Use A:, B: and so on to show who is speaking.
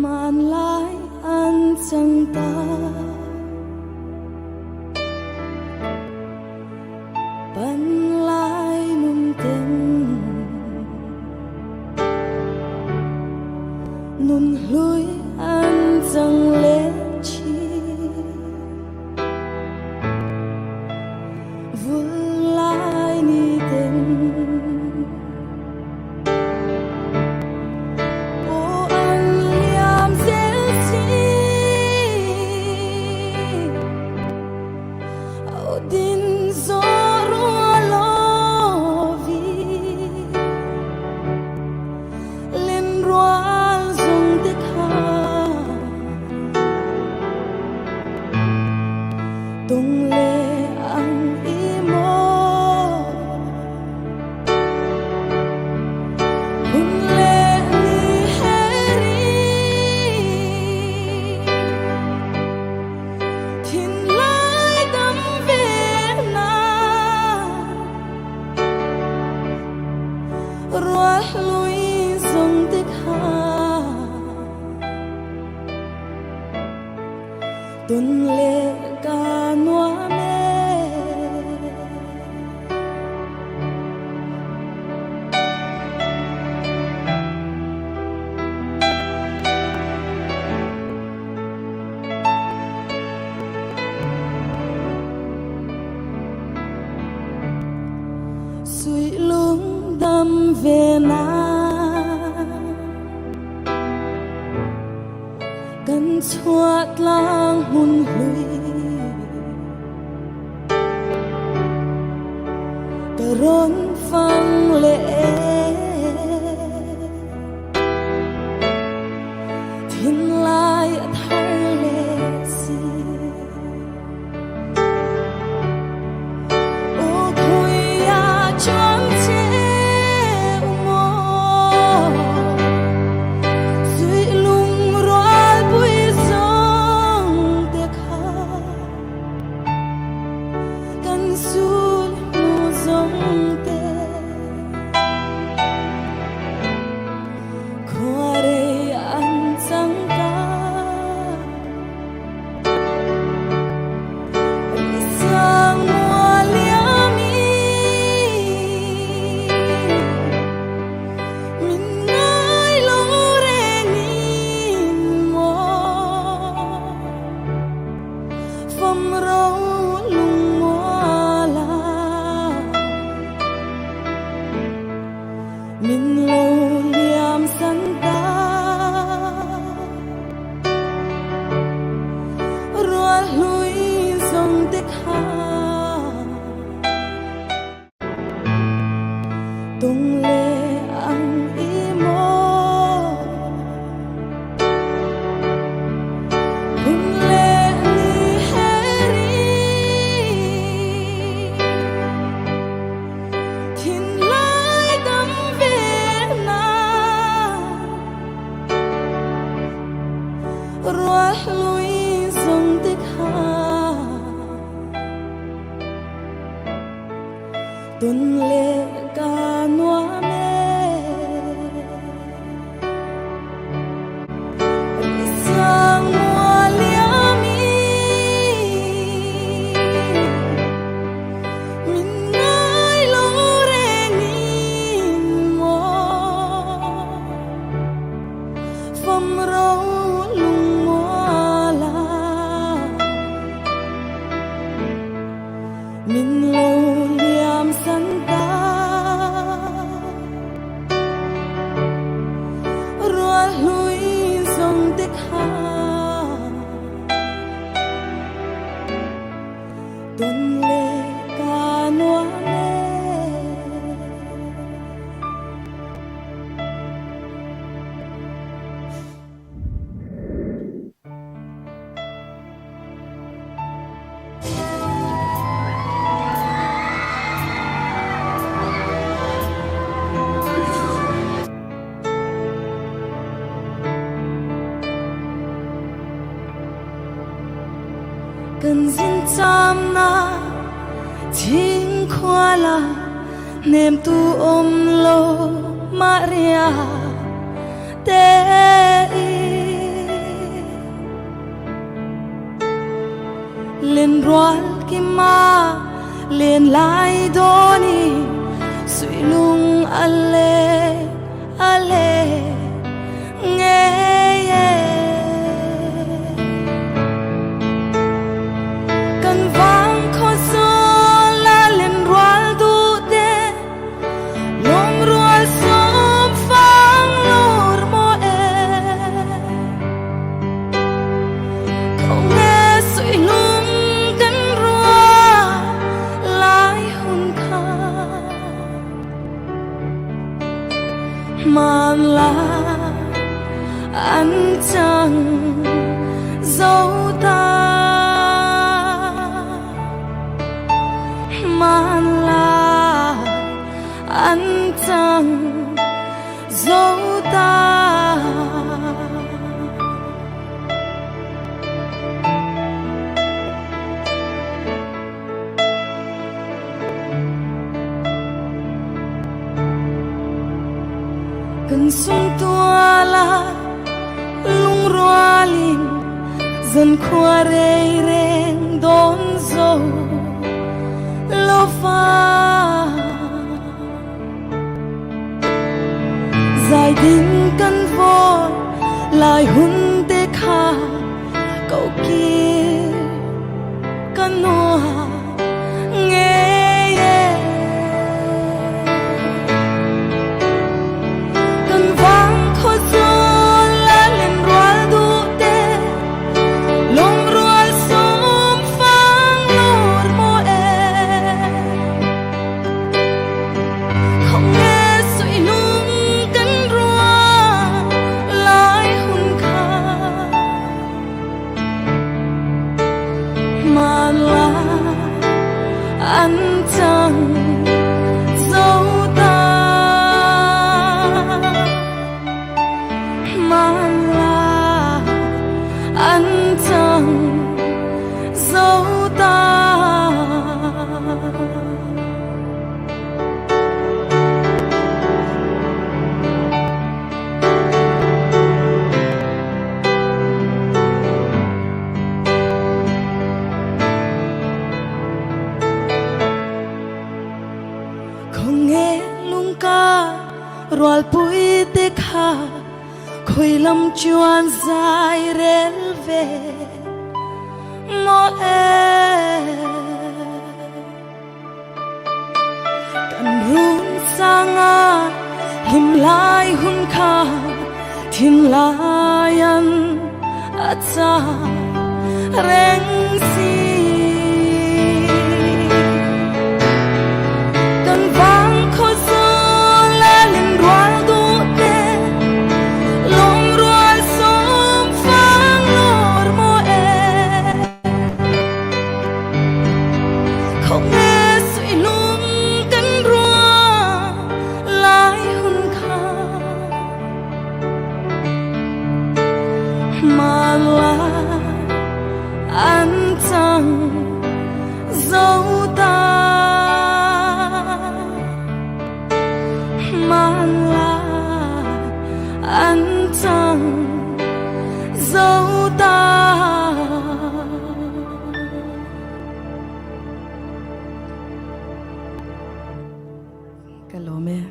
A: man lai an chang ta pan lai nun ten nun lui an chang le chi vul lai ni ten tung lệ ang imo hung lệ ni heri thiên lai đắm về na rua lui sông tích ha tung lệ ca noa me suy lung đâm về na gần chuột lang hun hui rốn phăng lệ thiên lai thar lệ si ô khui ya choang che mo suy lung roal bui song te kha kan sul mu song te khoare an sang ta sang mua liami min ngai lo re ni mo pham rau lung mo la min lo liam san ta rua lui sông tích ha tung lệ ang imo hung lệ ni heri thiên lai đắm về na rua lui sông tích ha tung lệ ca noa me sang mua liami min ngai lo re ni mo pham rau lung mo la min lo liam san ta rua lui sông tích ha tung lệ ca noa me cần xin chăm na chính khoa la nem tu om lo Maria te rual ki ma len lai doni sui lung ale ale nghe ye kan vang kho so la len rual du de long rual som phang lor mo e không nghe sui lung kan rua lai hun kha man la anh chẳng dấu ta man la anh chẳng dấu ta cần sung tua la lung rualin dân khoa rei reng don zo lo fa dài din căn vô lại hun te kha cậu kia căn hoa nghe căn vang khó gió la lên rual du te long rual som phang lor mo e không nghe sui lung căn rua lai hun kha mà là anh chẳng dấu ta mà là anh chẳng dấu ta không nghe lung ca rual pui te kha khoi lam chuan dài rel ve mo e kan run sanga him lai hun kha thin lai an acha reng si kan vang kho zo la len rual du te long rual som phang lor mo e không nghe sui lung kan rua lai hun kha mà là anh chẳng dấu ta mà là anh chẳng dấu ta Calome